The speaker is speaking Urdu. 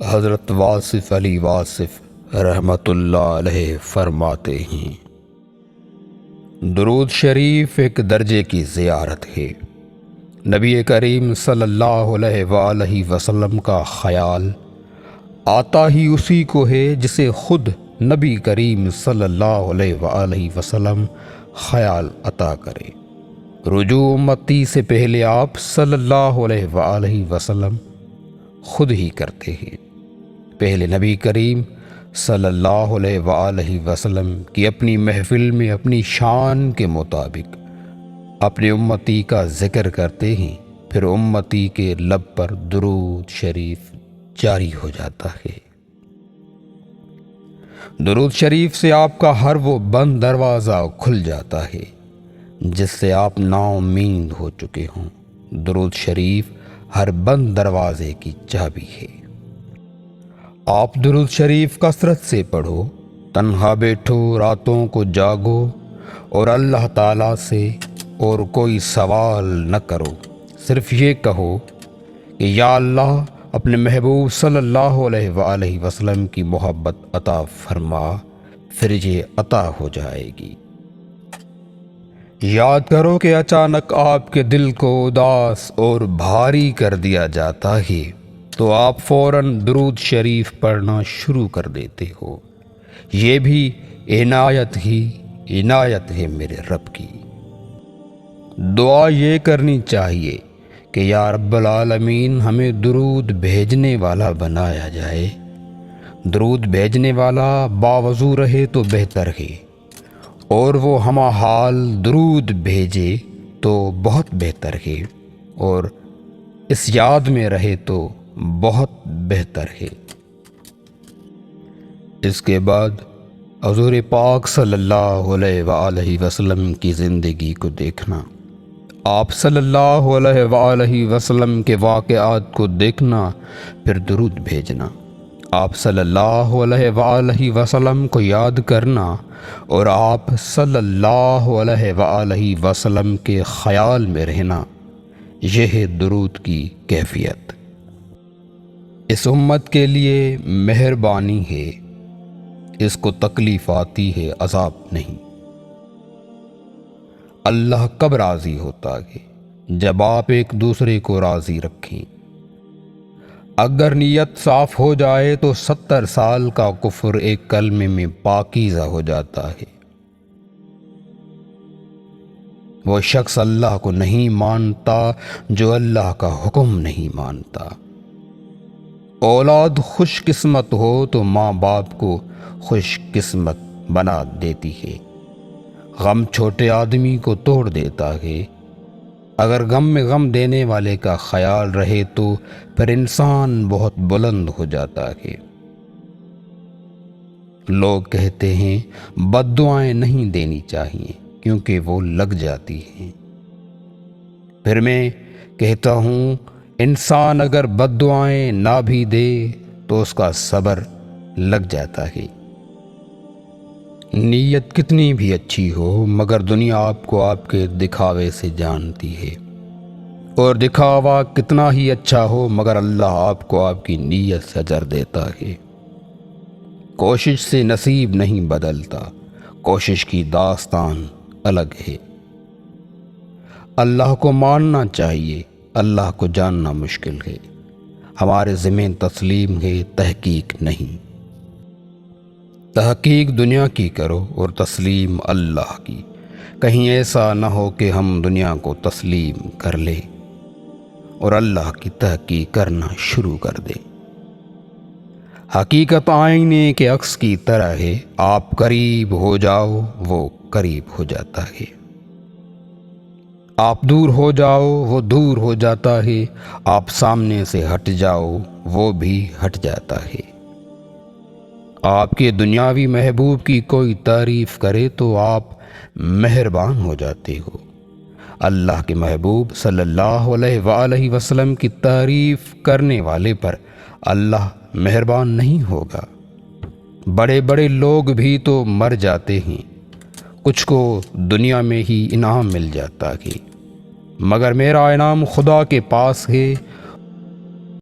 حضرت واصف علی واصف رحمۃ اللہ علیہ فرماتے ہیں، درود شریف ایک درجے کی زیارت ہے۔ نبی کریم صلی اللہ علیہ وآلہ وسلم کا خیال آتا ہی اسی کو ہے جسے خود نبی کریم صلی اللہ علیہ وآلہ وسلم خیال عطا کرے۔ رجوع امتی سے پہلے آپ صلی اللہ علیہ وآلہ وسلم خود ہی کرتے ہیں۔ پہلے نبی کریم صلی اللہ علیہ وآلہ وسلم کی اپنی محفل میں اپنی شان کے مطابق اپنے امتی کا ذکر کرتے ہیں، پھر امتی کے لب پر درود شریف جاری ہو جاتا ہے۔ درود شریف سے آپ کا ہر وہ بند دروازہ کھل جاتا ہے جس سے آپ نا امید ہو چکے ہوں۔ درود شریف ہر بند دروازے کی چابی ہے۔ آپ درود شریف کثرت سے پڑھو، تنہا بیٹھو، راتوں کو جاگو اور اللہ تعالیٰ سے اور کوئی سوال نہ کرو، صرف یہ کہو کہ یا اللہ اپنے محبوب صلی اللہ علیہ وآلہ وسلم کی محبت عطا فرما، پھر یہ عطا ہو جائے گی۔ یاد کرو کہ اچانک آپ کے دل کو اداس اور بھاری کر دیا جاتا ہے تو آپ فوراً درود شریف پڑھنا شروع کر دیتے ہو۔ یہ بھی عنایت ہے میرے رب کی۔ دعا یہ کرنی چاہیے کہ یا رب العالمین ہمیں درود بھیجنے والا بنایا جائے۔ درود بھیجنے والا باوضو رہے تو بہتر ہے، اور وہ ہمہ حال درود بھیجے تو بہت بہتر ہے، اور اس یاد میں رہے تو بہت بہتر ہے۔ اس کے بعد حضور پاک صلی اللہ علیہ وآلہ وسلم کی زندگی کو دیکھنا، آپ صلی اللہ علیہ وآلہ وسلم کے واقعات کو دیکھنا، پھر درود بھیجنا، آپ صلی اللہ علیہ وآلہ وسلم کو یاد کرنا اور آپ صلی اللہ علیہ وآلہ وسلم کے خیال میں رہنا، یہ ہے درود کی کیفیت۔ اس امت کے لیے مہربانی ہے، اس کو تکلیف آتی ہے، عذاب نہیں۔ اللہ کب راضی ہوتا ہے؟ جب آپ ایک دوسرے کو راضی رکھیں۔ اگر نیت صاف ہو جائے تو 70 سال کا کفر ایک کلمے میں پاکیزہ ہو جاتا ہے۔ وہ شخص اللہ کو نہیں مانتا جو اللہ کا حکم نہیں مانتا۔ اولاد خوش قسمت ہو تو ماں باپ کو خوش قسمت بنا دیتی ہے۔ غم چھوٹے آدمی کو توڑ دیتا ہے۔ اگر غم میں غم دینے والے کا خیال رہے تو پھر انسان بہت بلند ہو جاتا ہے۔ لوگ کہتے ہیں بد دعائیں نہیں دینی چاہیے کیونکہ وہ لگ جاتی ہیں۔ پھر میں کہتا ہوں انسان اگر بد دعائیں نہ بھی دے تو اس کا صبر لگ جاتا ہے۔ نیت کتنی بھی اچھی ہو مگر دنیا آپ کو آپ کے دکھاوے سے جانتی ہے، اور دکھاوا کتنا ہی اچھا ہو مگر اللہ آپ کو آپ کی نیت سے اجر دیتا ہے۔ کوشش سے نصیب نہیں بدلتا، کوشش کی داستان الگ ہے۔ اللہ کو ماننا چاہیے، اللہ کو جاننا مشکل ہے۔ ہمارے ذمہ تسلیم ہے، تحقیق نہیں۔ تحقیق دنیا کی کرو اور تسلیم اللہ کی۔ کہیں ایسا نہ ہو کہ ہم دنیا کو تسلیم کر لیں اور اللہ کی تحقیق کرنا شروع کر دیں۔ حقیقت آئینے کے عکس کی طرح ہے، آپ قریب ہو جاؤ وہ قریب ہو جاتا ہے، آپ دور ہو جاؤ وہ دور ہو جاتا ہے، آپ سامنے سے ہٹ جاؤ وہ بھی ہٹ جاتا ہے۔ آپ کے دنیاوی محبوب کی کوئی تعریف کرے تو آپ مہربان ہو جاتے ہو۔ اللہ کے محبوب صلی اللہ علیہ وآلہ وسلم کی تعریف کرنے والے پر اللہ مہربان نہیں ہوگا۔ بڑے بڑے لوگ بھی تو مر جاتے ہیں، کچھ کو دنیا میں ہی انعام مل جاتا ہے، مگر میرا انعام خدا کے پاس ہے،